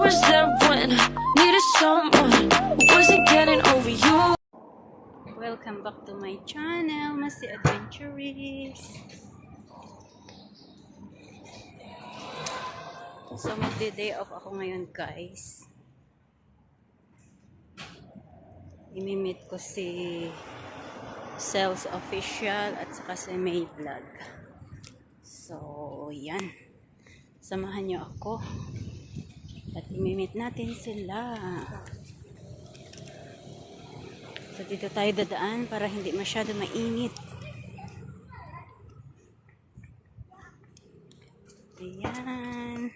was there when I needed someone who wasn't getting over you. Welcome back to my channel, Masi Adventurist. So magde-day off ako ngayon, guys. Imimit ko si Sales Official at saka si May Vlog. So, yan. Samahan niyo ako. At imimit natin sila. So, dito tayo dadaan para hindi masyado mainit. Ayan.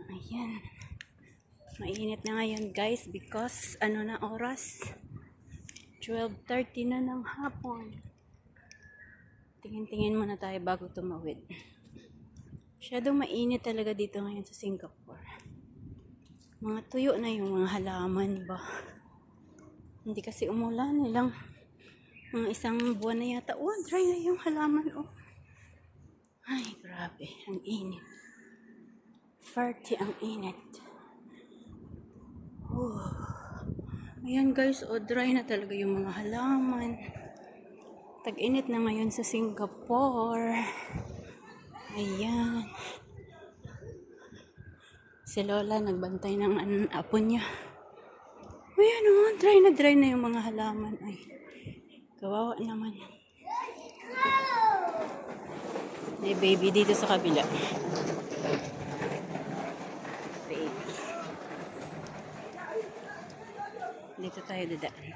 Ayan. Mainit na ngayon, guys, because ano na oras? 12:30 na ng hapon. Tingin-tingin muna tayo bago tumawid. Masyadong mainit talaga dito ngayon sa Singapore. Mga tuyo na yung mga halaman ba. Hindi kasi umulan, nilang mga isang buwan na yata. Oh, dry na yung halaman. Oh. Ay, grabe. Ang init. 40 ang init. Oh. Ayan, guys. Oh, dry na talaga yung mga halaman. Tag-init na ngayon sa Singapore. Ayan. Si Lola nagbantay ng apo niya. Ayan, oh, dry na yung mga halaman. Ay, kawawa naman. May baby dito sa kabila. Baby. Dito tayo dadaan.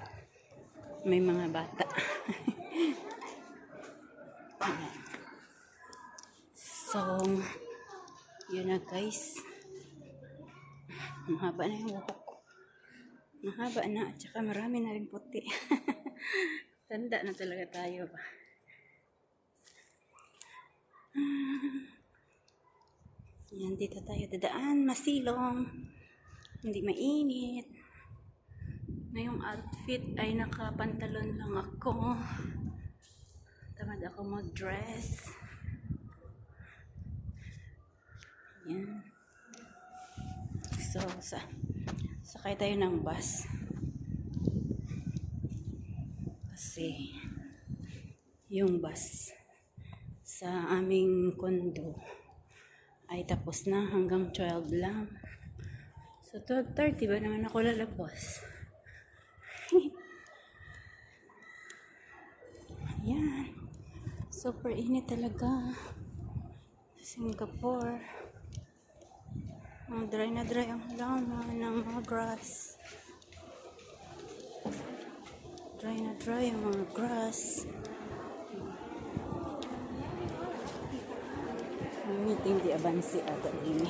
May mga bata. So, yun na, guys. Mahaba na yung buhok ko. Mahaba na at saka marami na rin puti. Tanda na talaga tayo ba. Yan, dito tayo dadaan. Masilong. Hindi mainit. Ngayong outfit ay nakapantalon lang ako. Tamad ako mag-dress. Yan. So, sakay tayo ng bus. Kasi, yung bus sa aming condo ay tapos na hanggang 12 lang. So, 12:30 ba naman ako lalabas? Ayan. Super init talaga sa Singapore. Ang dry na dry ang halaman ng mga grass. Dry na dry ang mga grass. May meeting di Abansi ata ini.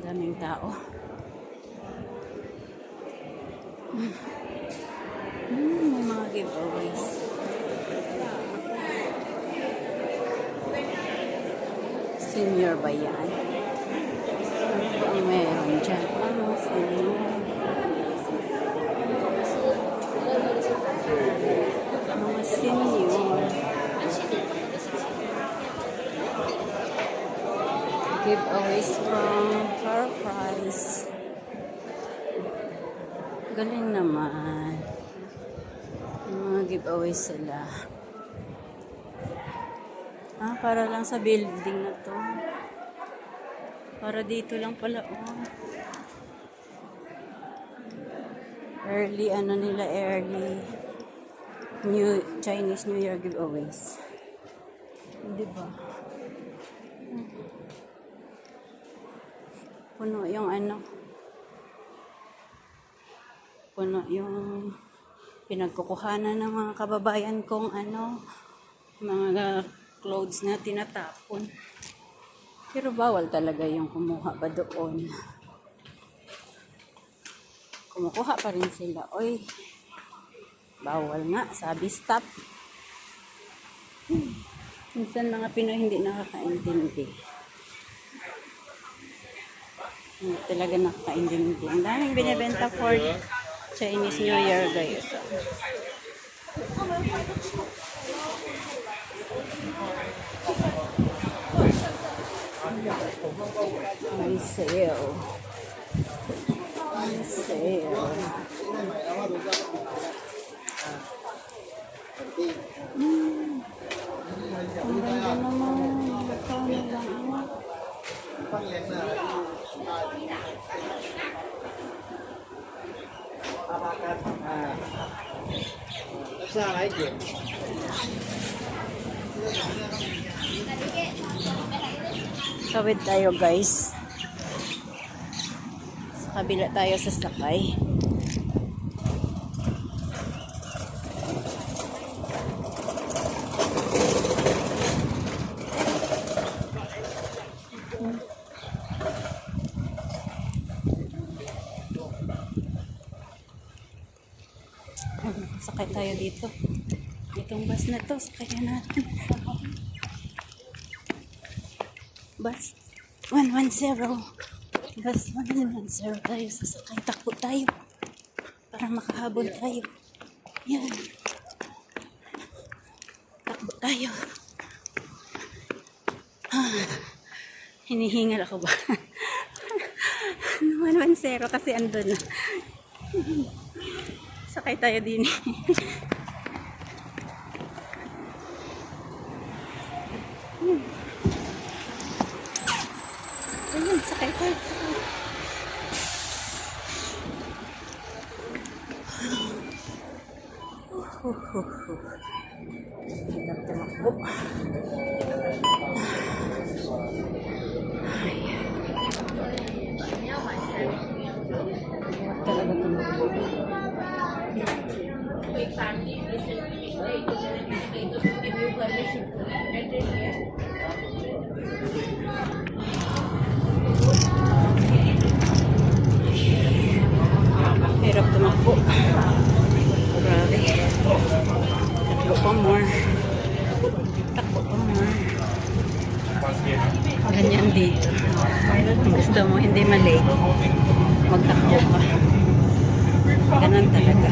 Daming tao. May mga giveaways. Senior ba yan? Ang meron dyan. Senior. Mga senior. Giveaways from FairPrice. Galing naman. Mga giveaways sila. Para lang sa building na to. Para dito lang pala, oh. Early Chinese New Year giveaways. Diba? Puno yung pinagkukuhanan ng mga kababayan kong mga clothes na tinatapon. Pero bawal talaga yung kumuha ba doon. Kumukuha pa rin sila. Oy, bawal nga. Sabi stop. Minsan mga Pinoy hindi nakakaintindi. Hindi talaga nakakaintindi. Ang daming binibenta for Chinese New Year, guys. On sale. On sale. Ang ganda naman. Magkano lang. Tawid tayo guys. Sa kabila tayo sa sakay. Sakay tayo dito. Itong bus na to, sakay natin. Bus 110. Bus 110 tayo sasakay. Takbo tayo. Para makahabol tayo. Yan. Takbo tayo. Hinihingal ako ba? 110 kasi andun na. Sakay tayo din. Ayun, sakay tayo. Hirap tumakbo. Talaga tumakbo. Hirap tumakbo. Grabe. Takbo pa more. Takbo pa more. Ganyan dito. Kung gusto mo hindi mali, magtakbo ka. Ganun talaga.